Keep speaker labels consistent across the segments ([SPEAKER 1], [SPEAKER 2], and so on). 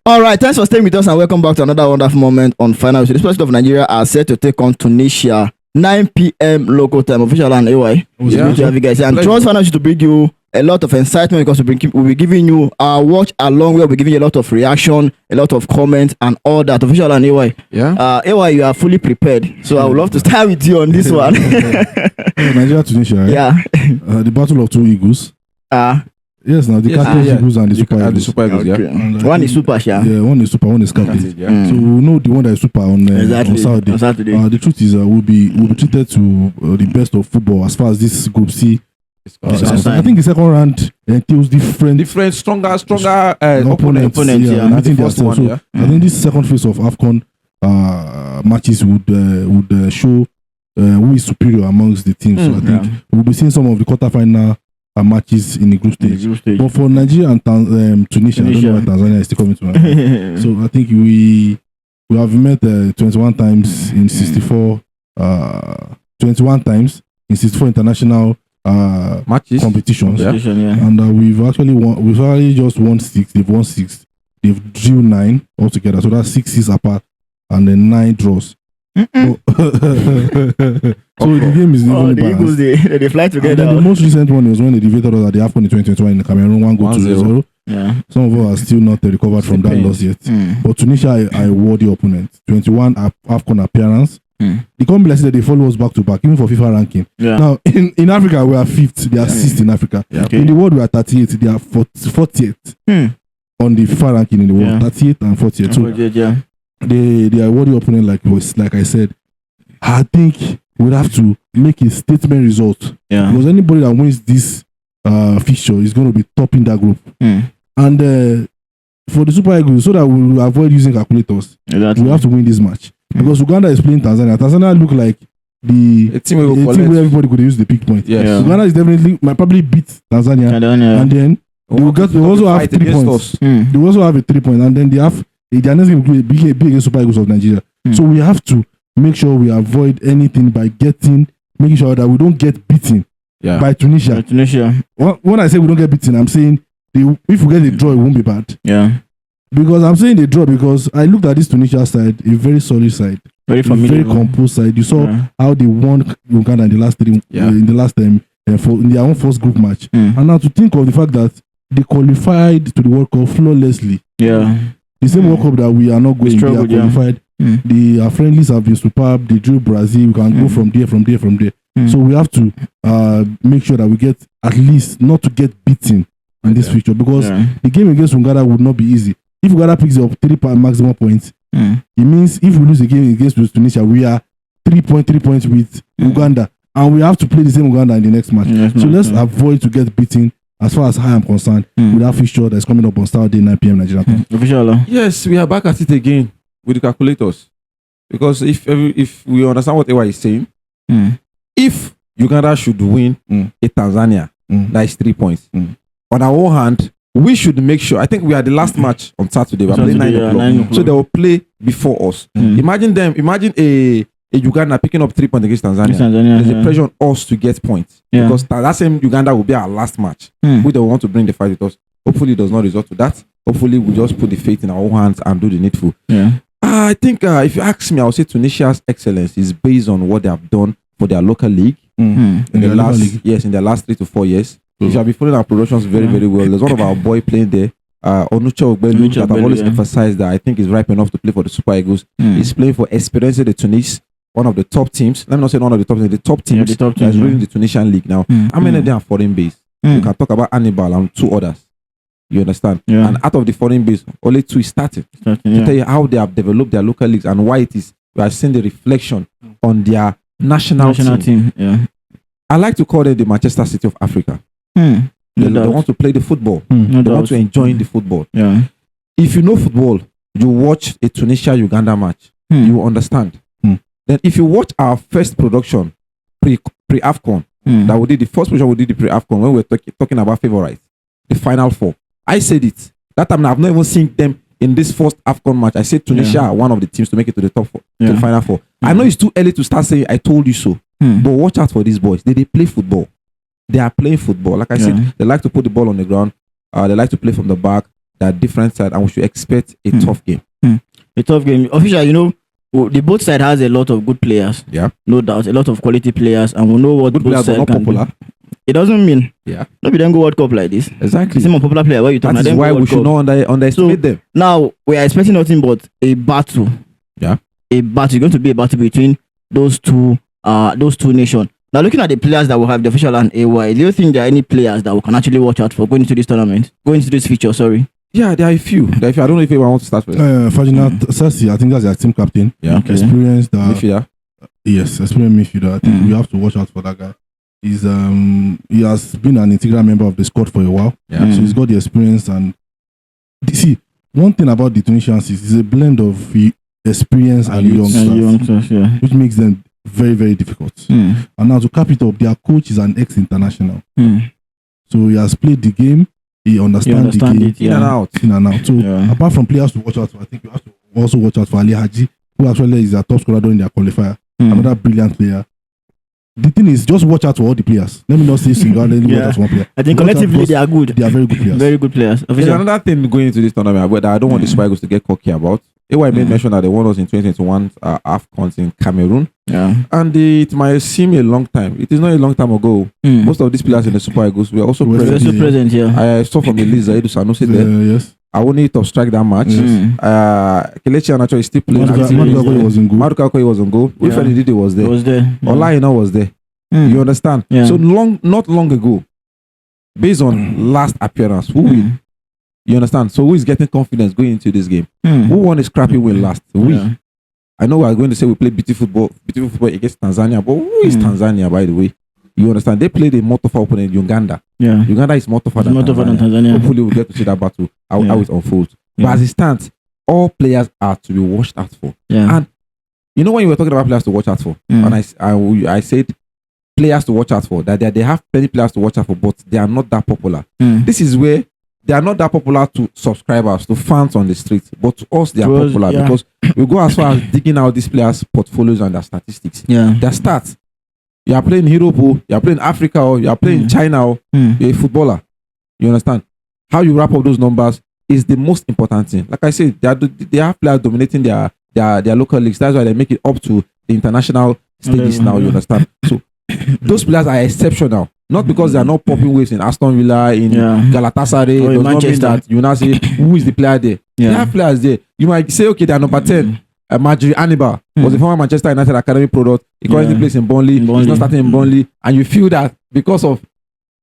[SPEAKER 1] All right, thanks for staying with us and welcome back to another wonderful moment on Final. So this President of Nigeria are set to take on Tunisia, 9 p.m. local time, official and AY.
[SPEAKER 2] Yeah.
[SPEAKER 1] Good to have you guys here. And Trust Final to bring you a lot of excitement because we'll be giving you our watch along. We'll be giving you a lot of reaction, a lot of comments, and all that. Official and AY.
[SPEAKER 2] Yeah.
[SPEAKER 1] AY, you are fully prepared. So I would love to start with you on this one.
[SPEAKER 3] Nigeria, Tunisia, right?
[SPEAKER 1] Yeah.
[SPEAKER 3] The battle of two eagles. Yes, now the Carthage Eagles and the Super Eagles.
[SPEAKER 2] The Super Eagles,
[SPEAKER 1] Okay.
[SPEAKER 2] yeah.
[SPEAKER 1] One is super, yeah.
[SPEAKER 3] Yeah, one is super, one is Carthage.
[SPEAKER 2] Yeah.
[SPEAKER 3] So we know the one that is super on Saturday.
[SPEAKER 1] On Saturday.
[SPEAKER 3] The truth is, we'll be treated to the best of football as far as this Group C. I think the second round entails different
[SPEAKER 2] stronger
[SPEAKER 3] opponents.
[SPEAKER 1] Yeah.
[SPEAKER 3] I think
[SPEAKER 2] first one, yeah.
[SPEAKER 3] I think this second phase of Afcon matches would show who is superior amongst the teams. So I think we'll be seeing some of the quarterfinal matches in the group stage. But for Nigeria and Tunisia, I don't know why Tanzania is still coming to mind. So I think we have met 21 times in 64 international
[SPEAKER 2] matches
[SPEAKER 3] competitions.
[SPEAKER 2] Yeah.
[SPEAKER 3] And we've actually just won 6. They've won 6. They've drew 9 altogether. So that's 6 apart and then 9 draws. So the game is even
[SPEAKER 1] the Eagles, they fly together.
[SPEAKER 3] And then the most recent one was when they defeated us at the Afcon in 2021 in Cameroon, 1-0.
[SPEAKER 1] Yeah.
[SPEAKER 3] Some of us are still not recovered from that loss yet. But Tunisia are a worthy opponent. 21 Afcon appearance. The company said they follow us back to back, even for FIFA ranking.
[SPEAKER 1] Yeah.
[SPEAKER 3] Now in Africa we are 5th, they are 6th in Africa.
[SPEAKER 2] Yeah.
[SPEAKER 1] Okay.
[SPEAKER 3] In the world we are 38th, they are 40th on the FIFA ranking in the world. 38th and 40th. So they are a worthy opponent, like I said. I think we'll have to make a statement result.
[SPEAKER 1] Yeah.
[SPEAKER 3] Because anybody that wins this fixture is going to be top in that group. And for the Super Eagles, so that we will avoid using calculators, we have to win this match. Because Uganda is playing Tanzania. Tanzania look like the
[SPEAKER 2] team
[SPEAKER 3] where everybody could use the pick point.
[SPEAKER 2] Yes.
[SPEAKER 1] Yeah.
[SPEAKER 3] Uganda is definitely might probably beat Tanzania. And then they also have 3 points. They also have a 3 point, and then they have their next game will be against Super Eagles of Nigeria. So we have to make sure we avoid anything by making sure that we don't get beaten by Tunisia. When I say we don't get beaten, I'm saying if we get a draw, it won't be bad.
[SPEAKER 1] Yeah.
[SPEAKER 3] Because I'm saying the draw because I looked at this Tunisia side, a very solid side,
[SPEAKER 1] very familiar,
[SPEAKER 3] very composed side. You saw how they won Uganda in the last in their own first group match. And now to think of the fact that they qualified to the World Cup flawlessly.
[SPEAKER 1] Yeah.
[SPEAKER 3] The same World Cup that we are not going, they are qualified. The friendlies have been superb. They drew Brazil. We can go from there. So we have to make sure that we get at least not to get beaten in this fixture because the game against Uganda would not be easy. If Uganda picks up 3 maximum points, it means if we lose the game against Tunisia, we are 3 points with Uganda, and we have to play the same Uganda in the next match. So let's avoid to get beaten. As far as I am concerned, with that fixture that's coming up on Saturday 9 p.m. Nigeria time.
[SPEAKER 2] Yes, we are back at it again with the calculators. Because if we understand what Ewa is saying, if Uganda should win a Tanzania, that is 3 points. On our own hand, we should make sure. I think we are the last match on Saturday. We are playing 9 o'clock. So they will play before us. Imagine a Uganda picking up 3 points against Tanzania. There's a pressure on us to get points. Because that same Uganda will be our last match. We don't want to bring the fight with us. Hopefully it does not result to that. Hopefully we just put the faith in our own hands and do the needful. I think if you ask me, I would say Tunisia's excellence is based on what they have done for their local league in the last 3 to 4 years. If you have been following our productions very, very well, there's one of our boy playing there, Onucha Ogbelu, that I've always emphasized that I think is ripe enough to play for the Super Eagles. He's playing for Esperance de Tunis, one of the top teams. Let me not say one of the top teams, the top teams that's ruling the Tunisian league now. How many of them are foreign based? You can talk about Hannibal and 2 others. You understand? And out of the foreign base, only 2 is starting. To tell you how they have developed their local leagues and why it is we are seeing the reflection on their national team. I like to call them the Manchester City of Africa. They want to play the football. They want to enjoy the football. If you know football, you watch a Tunisia-Uganda match, you will understand. Then if you watch our first production, pre-Afcon, that we did the first production we did the pre-Afcon when we were talking about favorites, the Final 4. I said it. That time I've not even seen them in this first Afcon match. I said Tunisia are one of the teams to make it to the top 4, to the Final 4. I know it's too early to start saying I told you so. But watch out for these boys. They play football. They are playing football. Like I said, they like to put the ball on the ground. They like to play from the back. That different side, and we should expect a tough game.
[SPEAKER 1] A tough game. Official, the both side has a lot of good players.
[SPEAKER 2] Yeah,
[SPEAKER 1] no doubt, a lot of quality players, and we know what
[SPEAKER 2] good
[SPEAKER 1] both
[SPEAKER 2] players are not popular.
[SPEAKER 1] It doesn't mean
[SPEAKER 2] maybe
[SPEAKER 1] then go World Cup like this.
[SPEAKER 2] Exactly.
[SPEAKER 1] Some popular player. Why you talking?
[SPEAKER 2] That is why we should not underestimate them.
[SPEAKER 1] Now we are expecting nothing but a battle.
[SPEAKER 2] Yeah,
[SPEAKER 1] a battle. It's going to be a battle between those two nations. Now looking at the players that will have the official and AY, do you think there are any players that we can actually watch out for going into this tournament, going into this feature? Sorry.
[SPEAKER 2] Yeah, there are a few. I don't know if anyone wants to start first.
[SPEAKER 3] Ferdinand Sassi, I think that's their team captain.
[SPEAKER 2] Yeah, okay.
[SPEAKER 3] Experienced
[SPEAKER 2] midfielder.
[SPEAKER 3] Yes, experienced midfielder. I think we have to watch out for that guy. He has been an integral member of the squad for a while.
[SPEAKER 2] Yeah.
[SPEAKER 3] So he's got the experience. And see, one thing about the Tunisians is a blend of experience and youngsters, which makes them very, very difficult. And now to cap it up, their coach is an ex-international. So he has played the game. He understands the game
[SPEAKER 2] in and out.
[SPEAKER 3] So apart from players to watch out for, I think you have to also watch out for Ali Haji, who actually is a top scorer during their qualifier. Another brilliant player. The thing is, just watch out for all the players. Let me not say single-handedly watch out for one player.
[SPEAKER 1] I think collectively they are good.
[SPEAKER 3] They are very good players.
[SPEAKER 1] Very good players.
[SPEAKER 2] There's another thing going into this tournament, but I don't want the Super Eagles to get cocky about. AY made mention that they won us in 2021 Afcon in Cameroon.
[SPEAKER 1] Yeah.
[SPEAKER 2] And it might seem a long time. It is not a long time ago. Most of these players in the Super Eagles were also present. I saw from the list that Edu Sanusi there.
[SPEAKER 3] Yes.
[SPEAKER 2] I won't need to strike that match. Kelechi Anacho is still playing.
[SPEAKER 3] Maduka was in goal.
[SPEAKER 2] Maduka was on goal. Wilfred Ndidi was there. Olaina was there. You understand?
[SPEAKER 1] Yeah.
[SPEAKER 2] So not long ago, based on last appearance, who win? You understand? So who is getting confidence going into this game? Who won a scrappy win last? We. I know we are going to say we play beautiful football against Tanzania, but who is Tanzania, by the way? You understand? They played a more tougher opponent, Uganda.
[SPEAKER 1] Yeah.
[SPEAKER 2] Uganda is more tougher than Tanzania. Hopefully we'll get to see that battle, how it unfolds. But as it stands, all players are to be watched out for.
[SPEAKER 1] Yeah.
[SPEAKER 2] And you know when you were talking about players to watch out for, and I said players to watch out for, that they have plenty players to watch out for, but they are not that popular. This is where they are not that popular to subscribers, to fans on the street, but to us they are popular because we go as far as digging out these players' portfolios and their statistics.
[SPEAKER 1] Yeah.
[SPEAKER 2] Their stats. You are playing Europe, you are playing Africa, or you are playing China, you're a footballer. You understand? How you wrap up those numbers is the most important thing. Like I said, they have players dominating their local leagues. That's why they make it up to the international stages now. You understand? So those players are exceptional. Not because they are not popping waves in Aston Villa, in Galatasaray,
[SPEAKER 1] or in Manchester.
[SPEAKER 2] That you now say who is the player there. They have players there. You might say, okay, they are number 10. Marjorie Hannibal was a former Manchester United Academy product. He currently plays in Burnley. He's not starting in Burnley. And you feel that because of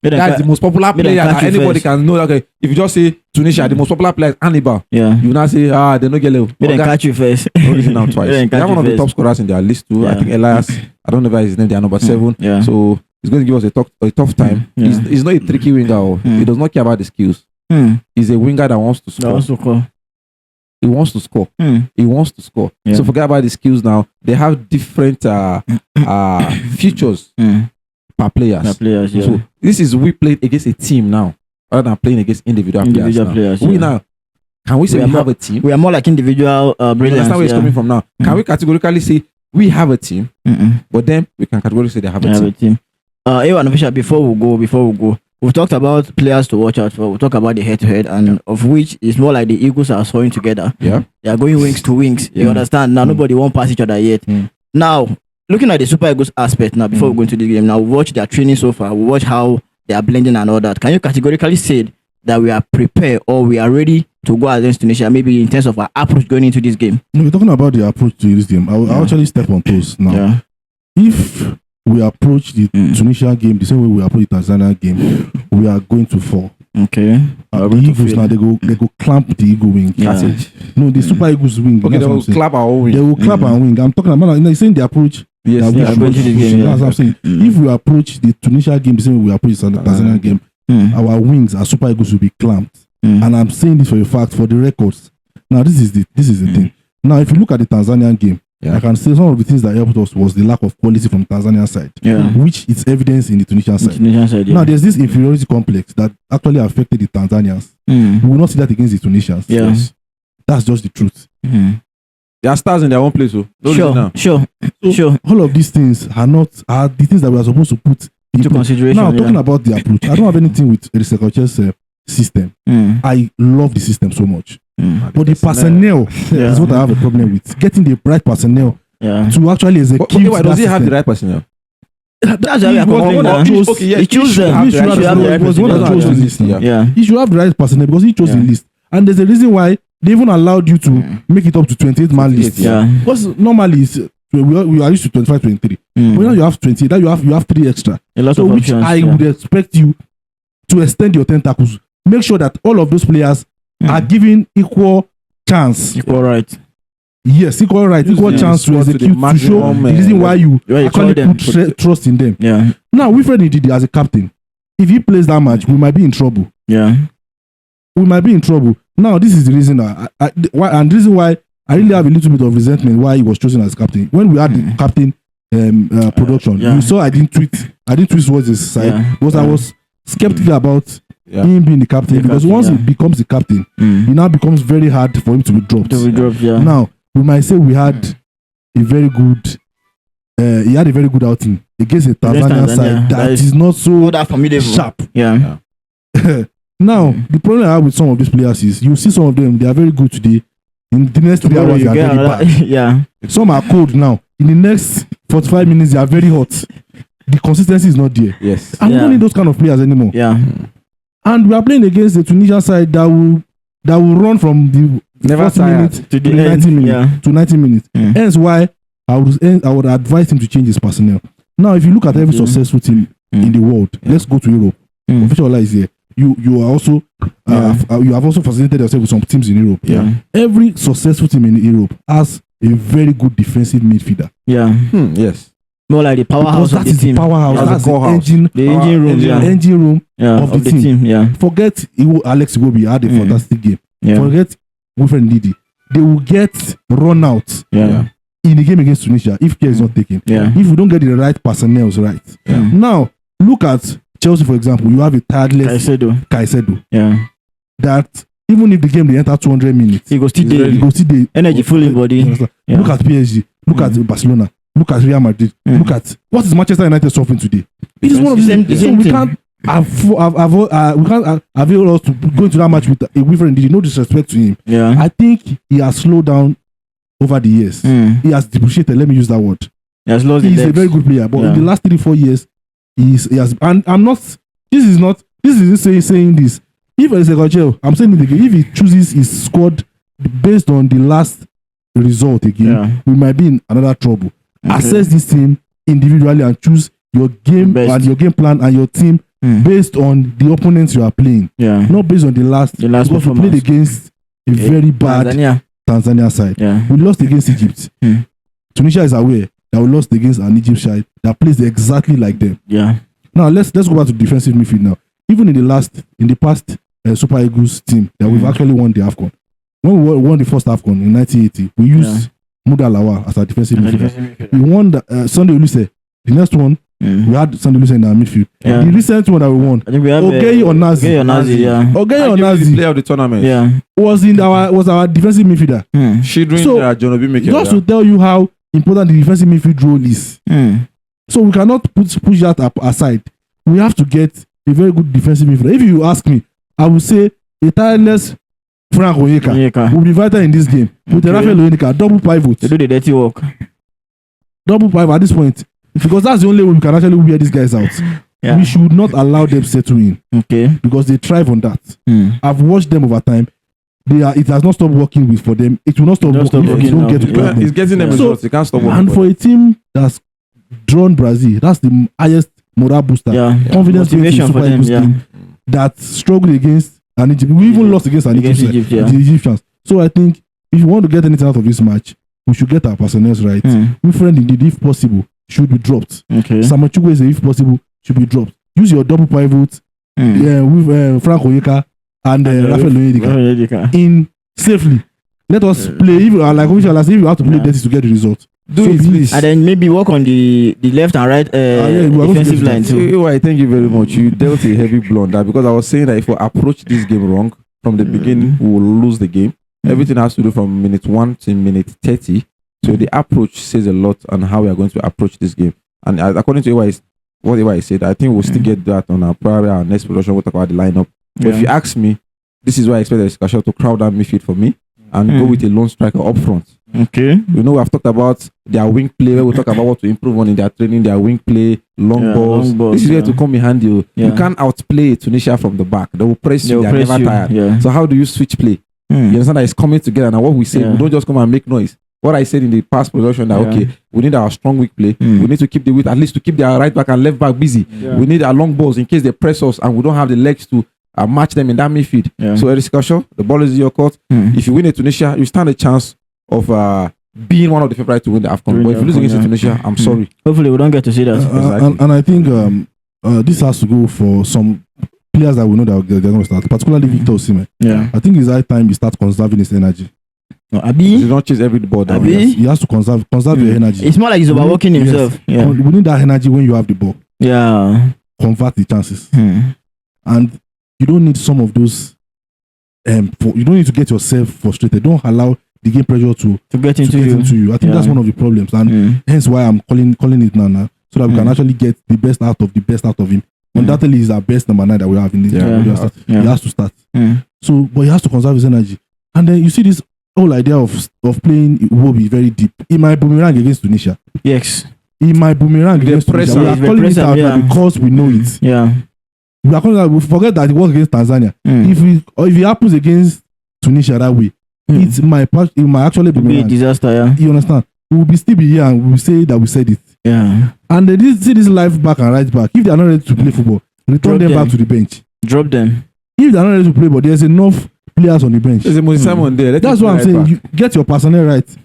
[SPEAKER 2] that's the most popular player that anybody can know. Okay, if you just say Tunisia, the most popular player is Hannibal. Yeah. You now say, they don't get level.
[SPEAKER 1] They didn't catch you first.
[SPEAKER 2] Now twice. They have one of the top scorers in their list too. I think Elias, I don't know if his name, they are number 7. Yeah. So he's going to give us a tough time. He's not a tricky winger. He does not care about the skills. He's a winger that wants to score. He wants to score. He wants to score. Yeah. So forget about the skills now. They have different features per players. So this is we played against a team now, rather than playing against individual players. We now can we say we have a team?
[SPEAKER 1] We are more like individual brilliance.
[SPEAKER 2] That's where it's coming from now. Can we categorically say we have a team? But then we can categorically say they have a team.
[SPEAKER 1] Ewan official, before we go. We've talked about players to watch out for. We'll talk about the head-to-head, and of which is more like the Eagles are scoring together. Yeah, they are going wings to wings. You understand? Now nobody won't pass each other yet. Now, looking at the Super Eagles aspect, now before we go into the game, now we watch their training so far. We watch how they are blending and all that. Can you categorically say that we are prepared or we are ready to go against Tunisia? Maybe in terms of our approach going into this game.
[SPEAKER 3] We're talking about the approach to this game. I'll actually step on toes now. Yeah. If we approach the Tunisia game the same way we approach the Tanzania game, we are going to fall.
[SPEAKER 1] Okay.
[SPEAKER 3] The Eagles now, they go clamp the Eagle wing.
[SPEAKER 2] That's it.
[SPEAKER 3] No, the Super Eagles wing.
[SPEAKER 2] Okay, they will clap our own wing.
[SPEAKER 3] They will clap our wing. I'm talking about, saying the approach.
[SPEAKER 1] Yes,
[SPEAKER 3] that's what I'm saying. If we approach the Tunisia game the same way we approach the Tanzania game, our wings, our Super Eagles will be clamped. And I'm saying this for a fact, for the records. Now, this is the thing. Now, if you look at the Tanzanian game, I can say some of the things that helped us was the lack of quality from Tanzania side, which is evidence in the Tunisian side. Now, there's this inferiority complex that actually affected the Tanzanians. We will not see that against the Tunisians.
[SPEAKER 1] Yes.
[SPEAKER 3] That's just the truth.
[SPEAKER 2] They are stars in their own place.
[SPEAKER 1] Sure.
[SPEAKER 3] So
[SPEAKER 1] Sure.
[SPEAKER 3] all of these things are the things that we are supposed to put
[SPEAKER 1] Into consideration.
[SPEAKER 3] Now, talking about the approach, I don't have anything with Erisekoche's system. I love the system so much. But the personnel is what I have a problem with. Getting the right personnel to actually execute.
[SPEAKER 2] Why does he have the right personnel?
[SPEAKER 1] That's why we are complaining now. He chose them. He should have the right personnel. Yeah.
[SPEAKER 3] He should have the right personnel because he chose the list. And there's a reason why they even allowed you to make it up to 28 man list.
[SPEAKER 1] Yeah.
[SPEAKER 3] Because normally we are used to 25, 23. But now you have 20. Now you have 3 extra.
[SPEAKER 1] A lot
[SPEAKER 3] so
[SPEAKER 1] of
[SPEAKER 3] which
[SPEAKER 1] options,
[SPEAKER 3] I would expect you to extend your tentacles. Make sure that all of those players are given equal chance.
[SPEAKER 1] Equal right.
[SPEAKER 3] Yes, equal right, equal chance to execute, to show the reason why you actually put trust in them.
[SPEAKER 1] Yeah.
[SPEAKER 3] Now, Wilfred Ndidi as a captain, if he plays that match, we might be in trouble.
[SPEAKER 1] Yeah.
[SPEAKER 3] We might be in trouble. Now, this is the reason and the reason why I really have a little bit of resentment why he was chosen as captain. When we had the captain production, you saw I didn't tweet towards his side because I was skeptical about him being the captain because once he becomes the captain, it now becomes very hard for him to be dropped. Now, we might say we had a very good he had a very good outing against a Tanzania side that is not so sharp.
[SPEAKER 1] Yeah.
[SPEAKER 3] Now, the problem I have with some of these players is you see some of them, they are very good today. In the next 3 hours, they are very bad.
[SPEAKER 1] Yeah.
[SPEAKER 3] Some are cold now. In the next 45 minutes, they are very hot. The consistency is not there.
[SPEAKER 2] Yes.
[SPEAKER 3] And we don't need those kind of players anymore.
[SPEAKER 1] Yeah.
[SPEAKER 3] And we are playing against the Tunisian side that will run from the
[SPEAKER 2] Never
[SPEAKER 3] 40 minutes
[SPEAKER 1] to the
[SPEAKER 3] 90 minutes to 90 minutes. Hence why I would advise him to change his personnel. Now, if you look at every successful team in the world, let's go to Europe. Official is here. You are also you have also facilitated yourself with some teams in Europe.
[SPEAKER 1] Yeah.
[SPEAKER 3] Every successful team in Europe has a very good defensive midfielder.
[SPEAKER 1] Yeah.
[SPEAKER 3] Yes.
[SPEAKER 1] More like the powerhouse of the team.
[SPEAKER 3] Powerhouse. That's the engine.
[SPEAKER 1] The engine room.
[SPEAKER 3] Engine room of the team.
[SPEAKER 1] Yeah.
[SPEAKER 3] Forget Alex Iwobi had a fantastic game.
[SPEAKER 1] Yeah.
[SPEAKER 3] Forget Wilfred Ndidi. They will get run out.
[SPEAKER 1] Yeah.
[SPEAKER 3] In the game against Tunisia if care is not taken.
[SPEAKER 1] Yeah.
[SPEAKER 3] If we don't get the right personnel right.
[SPEAKER 1] Yeah.
[SPEAKER 3] Now look at Chelsea, for example. You have a tireless Caicedo.
[SPEAKER 1] Yeah.
[SPEAKER 3] That even if the game they enter 200 minutes,
[SPEAKER 1] he goes still there. Energy full in body.
[SPEAKER 3] Yeah. Look at PSG. Look at Barcelona. Look at Real Madrid. Look at what is Manchester United suffering today. It is one of the same. So we can't avail us to go into that match with a Wilfred Ndidi. No disrespect to him.
[SPEAKER 1] Yeah.
[SPEAKER 3] I think he has slowed down over the years. He has depreciated. Let me use that word.
[SPEAKER 1] He has lost.
[SPEAKER 3] He's a very good player, but in the last 3-4 years, he has. And I'm not. This is saying this. If it's a I'm saying it again. If he chooses his squad based on the last result again, we might be in another trouble. Okay. Assess this team individually and choose your game and your game plan and your team based on the opponents you are playing. Yeah. Not based on the last because we played against a very bad Tanzania side. Yeah. We lost against Egypt. Tunisia is aware that we lost against an Egypt side that plays exactly like them. Yeah. Now let's go back to defensive midfield now. Even in the past Super Eagles team that we've actually won the Afcon. When we won the first Afcon in 1980, we used Muda Lawal as our defensive midfielder. We won Sunday Olise. The next one, we had Sunday Olise in our midfield. Yeah. The recent one that we won, Ogeyi Onazi. Ogeyi Onazi,
[SPEAKER 2] player of the tournament,
[SPEAKER 3] was our defensive midfielder. Just to tell you how important the defensive midfield role is. So we cannot push that aside. We have to get a very good defensive midfielder. If you ask me, I would say a tireless Frank Onyeka will be vital in this game. With Rafael Onyeka, double pivot.
[SPEAKER 1] They do the dirty work.
[SPEAKER 3] Double pivot at this point. Because that's the only way we can actually wear these guys out. We should not allow them to settle in. Okay. Because they thrive on that. I've watched them over time. It has not stopped working for them. It will not stop working if you don't get to
[SPEAKER 2] It's getting them results. It can't stop working.
[SPEAKER 3] And for a team that's drawn Brazil, that's the highest morale booster. Confidence motivation for them. That struggled against an Egypt. We even lost against an Egypt, the Egyptians. So I think if you want to get anything out of this match, we should get our personnel right. Wilfred Ndidi, if possible, should be dropped. Okay. Samuel Chukwueze, if possible, should be dropped. Use your double pivot with Frank Onyeka and Rafael Onyeka in safely. Let us play. If you have to play dirty to get the result.
[SPEAKER 1] Do it, please. And then maybe work on the left and right defensive line too.
[SPEAKER 2] Thank you very much. You dealt a heavy blunder because I was saying that if we approach this game wrong from the beginning, we will lose the game. Everything has to do from minute 1 to minute 30. So the approach says a lot on how we are going to approach this game. And according to what EY said, I think we'll still get that on our next production. We'll talk about the lineup. But if you ask me, this is why I expect the discussion to crowd down midfield for me and go with a lone striker up front.
[SPEAKER 1] Okay.
[SPEAKER 2] You know, I've talked about their wing play. We'll talk about what to improve on in their training, their wing play, long balls. This is where to come in handy. You can't outplay Tunisia from the back. They will press you. They are never tired. Yeah. So how do you switch play? You understand that it's coming together. Now what we say, we don't just come and make noise. What I said in the past production that we need our strong weak play. We need to keep the width, at least to keep their right back and left back busy. We need our long balls in case they press us and we don't have the legs to match them in that midfield. So a discussion, the ball is in your court. If you win at Tunisia, you stand a chance of being one of the favorites to win the Afcon. But if you lose against Tunisia, I'm sorry.
[SPEAKER 1] Hopefully we don't get to see that.
[SPEAKER 2] Exactly.
[SPEAKER 3] And I think this has to go for some players that we know that they're going to start, particularly Victor Osimhen.
[SPEAKER 1] Yeah.
[SPEAKER 3] I think it's high time he start conserving his energy.
[SPEAKER 1] No, Abi?
[SPEAKER 2] You don't chase every ball down.
[SPEAKER 3] He has to conserve your energy.
[SPEAKER 1] It's more like he's overworking himself.
[SPEAKER 3] Yes. We need that energy when you have the ball.
[SPEAKER 1] Yeah.
[SPEAKER 3] Convert the chances. And you don't need some of those. You don't need to get yourself frustrated. Don't allow the game pressure to get into you. I think that's one of the problems, and hence why I'm calling it now, so that we can actually get the best out of him. Undoubtedly, he's our best number 9 that we have in this game. He has to start. So, but he has to conserve his energy. And then you see this whole idea of playing Iwobi very deep. It might boomerang against Tunisia.
[SPEAKER 1] Yes.
[SPEAKER 3] It might boomerang against Tunisia. We are calling it out now because we know it.
[SPEAKER 1] Yeah.
[SPEAKER 3] We are calling it out. We forget that it was against Tanzania. If it happens against Tunisia that way, it might actually
[SPEAKER 1] be a disaster. Yeah.
[SPEAKER 3] You understand? We will still be here and we will say that we said it.
[SPEAKER 1] Yeah.
[SPEAKER 3] And they see this left back and right back. If they are not ready to play football, return them back to the bench.
[SPEAKER 1] Drop them.
[SPEAKER 3] If they are not ready to play, but there's enough players on the bench.
[SPEAKER 2] There's a Moses Simon there.
[SPEAKER 3] That's what I'm saying. You get your personnel right.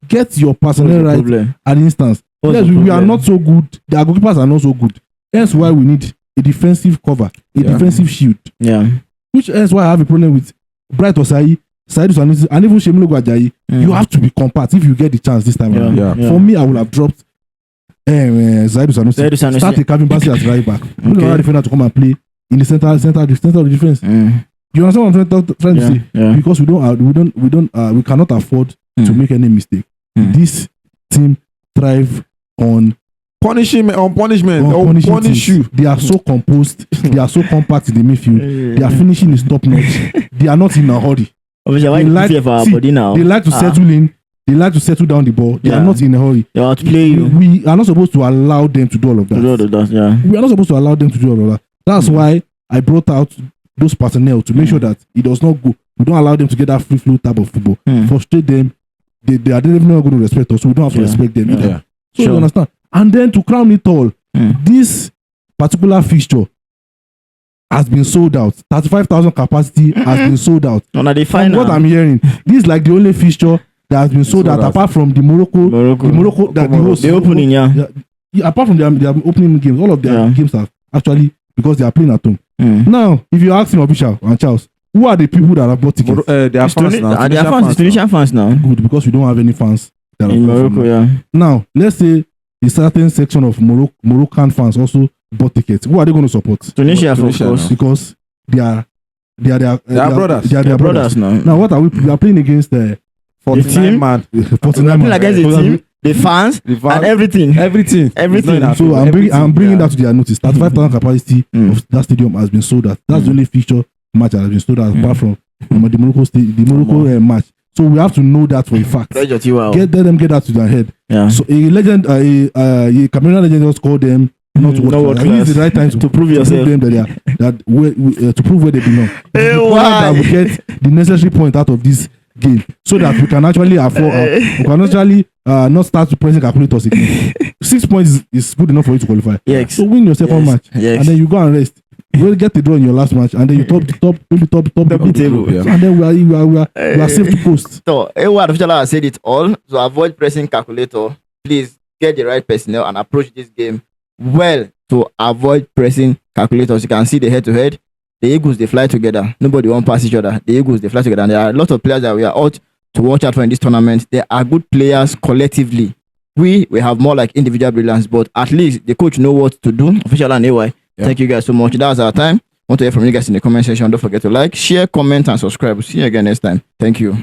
[SPEAKER 3] Get your personnel right at instance. Yes, we are not so good. The goalkeepers are not so good. That's why we need a defensive cover, a defensive shield.
[SPEAKER 1] Yeah.
[SPEAKER 3] Which is why I have a problem with Bright Osai, Saidou Sanusi, and even Shemilo Gwajayi. You have to be compact if you get the chance this time around. For me, I would have dropped Saidou Sanusi. Start the Kevin Bassey as right back. We don't have a defender to come and play in the center of the defense. You understand what I'm trying to say? Yeah. Because we cannot afford to make any mistake. This team thrive on
[SPEAKER 2] punishment. Punish you.
[SPEAKER 3] They are so composed. They are so compact in the midfield. Their finishing is top notch. They are not in a hurry. They like to settle in. They like to settle down the ball. They are not in a hurry.
[SPEAKER 1] They are to play you.
[SPEAKER 3] We are not supposed to allow them to do all of that. We are not supposed to allow them to do all of that. That's why I brought out those personnel to make sure that it does not go. We don't allow them to get that free flow type of football. Frustrate them. They are definitely not going to respect us, so we don't have to respect them either. So you understand? And then to crown it all, this particular fixture has been sold out. 35,000 capacity has been sold out.
[SPEAKER 1] From
[SPEAKER 3] what I'm hearing, this is like the only fixture that has been sold out apart from the Morocco the
[SPEAKER 1] opening,
[SPEAKER 3] apart from their opening games, all of their games are actually because they are playing at home. Now, if you ask him, Official and Charles, who are the people that have bought tickets?
[SPEAKER 2] They are fans now.
[SPEAKER 1] They are fans. Tunisian fans now.
[SPEAKER 3] Good, because we don't have any fans that
[SPEAKER 1] in Morocco.
[SPEAKER 3] Now, let's say a certain section of Moroccan fans also bought tickets. Who are they going to support?
[SPEAKER 1] Tunisia, of course,
[SPEAKER 3] because they are
[SPEAKER 2] brothers.
[SPEAKER 3] They are their brothers now. Now, what are we? We are playing against
[SPEAKER 2] 49 man.
[SPEAKER 3] 49 man.
[SPEAKER 1] Against the team, the fans, and everything.
[SPEAKER 3] So I'm bringing that to their notice. 35,000 capacity of that stadium has been sold out. That's the only fixture match that has been sold out apart from the Morocco match. So we have to know that for a fact. Let them get that to their head. Yeah. So a legend, a Cameroonian legend just called them not world class. It's the right time to prove yourself. To prove where they belong. That we get the necessary point out of this game, so that we can actually afford. We can actually not start to pressing calculators again. 6 points is good enough for you to qualify.
[SPEAKER 1] Yes.
[SPEAKER 3] So win your second match, and then you go and rest. You will get the draw in your last match, and then you top the table, and then we are safe to post.
[SPEAKER 1] So, everyone official has said it all. To avoid pressing calculator, please get the right personnel and approach this game well to avoid pressing calculators. You can see the head-to-head. The Eagles, they fly together. Nobody won't pass each other. The Eagles, they fly together. And there are a lot of players that we are out to watch out for in this tournament. They are good players collectively. We have more like individual brilliance, but at least the coach know what to do. Official and AY. Yeah. Thank you guys so much. That's our time. Want to hear from you guys in the comment section. Don't forget to like, share, comment, and subscribe. We'll see you again next time. Thank you.